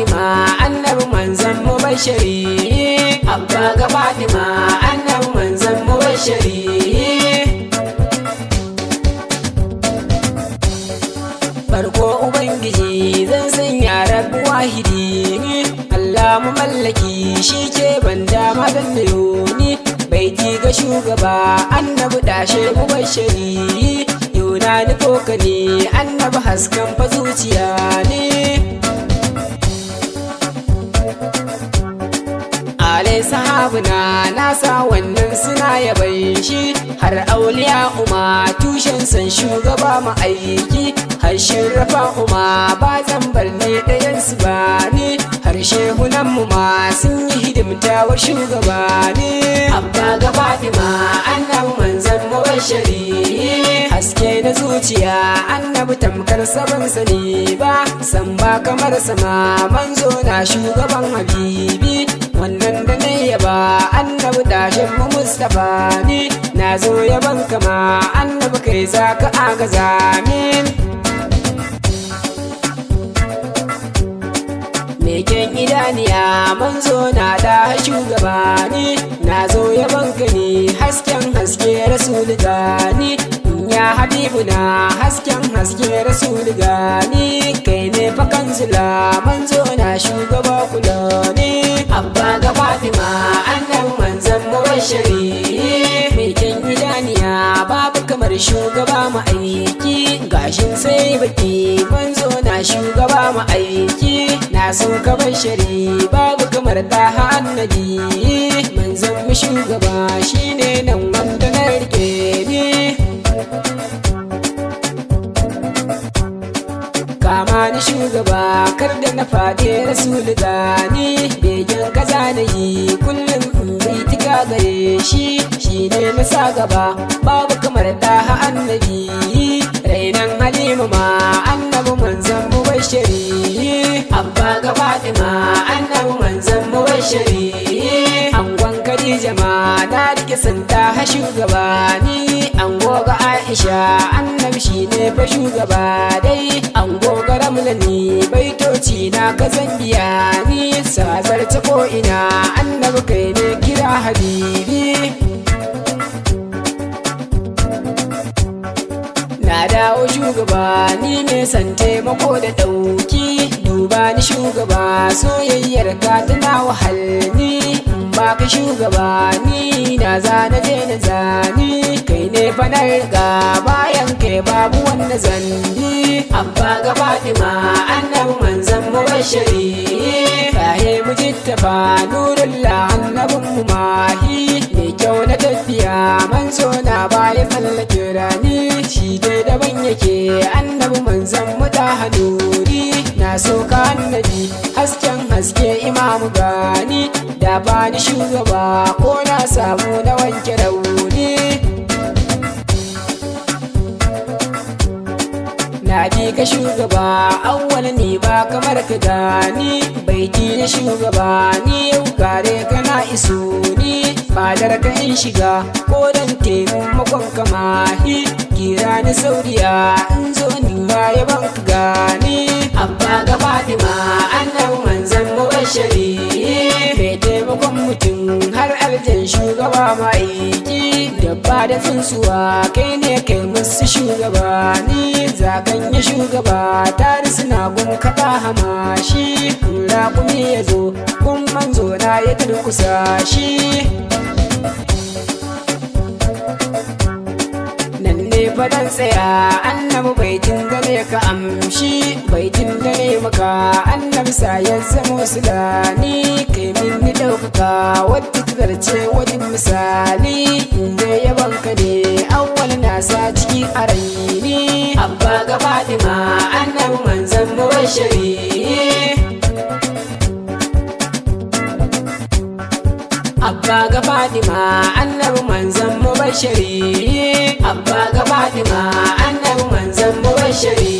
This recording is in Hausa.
Fatima annabi manzon mubashiri, abba ga Fatima annabi manzon mubashiri. Farko ubangiji zan sanya rabbi wahidi, Allah mu mallaki shi ke ban dama dan ni, baiti ga shugaba annabi dashe mubashiri. Yuna ni koka ne annabi hasken fa zuciya ne. Alai sahabuna nasa wannan suna yaban shi, har auliya umma tushen san shugaba mu aiki, har shirrafa umma ba zambar ne ɗayan su ba ne, har shehunan mu ma sun yi hidimta wa shugaba ne. Abba ga Fatima annabi manzon mubashiri, haske na zuciya annabi tamkar sabon sani ba, san ba kamar sama manzo na shugaban habibi. Wannan da na yaba annabi dashin mu Mustapha ne, na zo yaban kama annabi kai za ka agaza min. Meken idaniya manzo na da shugaba ne, na zo yaban ka ne hasken haske rasul gani. Ya habibu na hasken haske rasul gani, kai ne fa kanzila manzo na shugaba kula ne. Abba ga Fatima annabi manzon mubashiri, mai kyan idaniya babu kamar shugaba mu aiki, gashin sai baki manzo na shugaba mu aiki. Na so ka bashiri babu kamar daha annabi, manzon mu shugaba shine nan wanda na rike ni. Kama ni shugaba kar da na faɗi rasul gani, begen kaza na yi kullum in bai tiga gare shi, shi ne na sa gaba babu kamar daha annabi. Rainan halima ma annabi manzon mubashiri, abba ga Fatima annabi manzon mubashiri. Angon Khadija ma na rike santa ha shugaba ni, ango ga Aisha annabi shi ne fa shugaba dai, ango ga Ramla ni baitoci na ka zambiya ni, sazarta ko ina annabi kai ne kira habibi. Na dawo shugaba ni ne san taimako da ɗauki, duba ni shugaba soyayyar ka tana wahalni, ba ka shugaba ni na zana je na zani, kai ne fa na riga bayan kai babu wanda zandi. Abba ga Fatima annabi manzon mubashiri, kahe mujittafa nurullah annabin mu mahi, mai kyau na tafiya manzo na baya tsallake rani, shi dai daban yake annabi manzon mu da hanuri. Na so ka annabi hasken haske imamu gani, da bani shugaba ko na samu na wanke rauni. Na bi ka shugaba awwal ni ba kamar ka gani, baiti na shugaba ni yau kare ka na iso ni, fadar ka in shiga ko dan taimakon kamahi, kira ni sauriya in zo ni ya ban ka gani. Abba ga Fatima annabi manzon mubashiri, mai taimakon mutum har aljan shugaba ma'aiki, dabba da tsuntsuwa kai ne kai musu shugaba ni, zakan ya shugaba tare suna gun kaɗa hamashi, raƙumi ya zo gun manzo na ya turkusa shi. Nan ne fadan tsaya annabi baitin da ne ka amshi, baitin da ne maka annabi sa ya zama sulani, kai min ni ɗaukaka wadda ta zarce wajen misali, inda yaban ka ne awwal na sa ciki a raini. Abba ga Fatima annabi manzon mubashiri, abba ga Fatima annabi manzon mubashiri, abba ga Fatima annabi manzon mubashiri.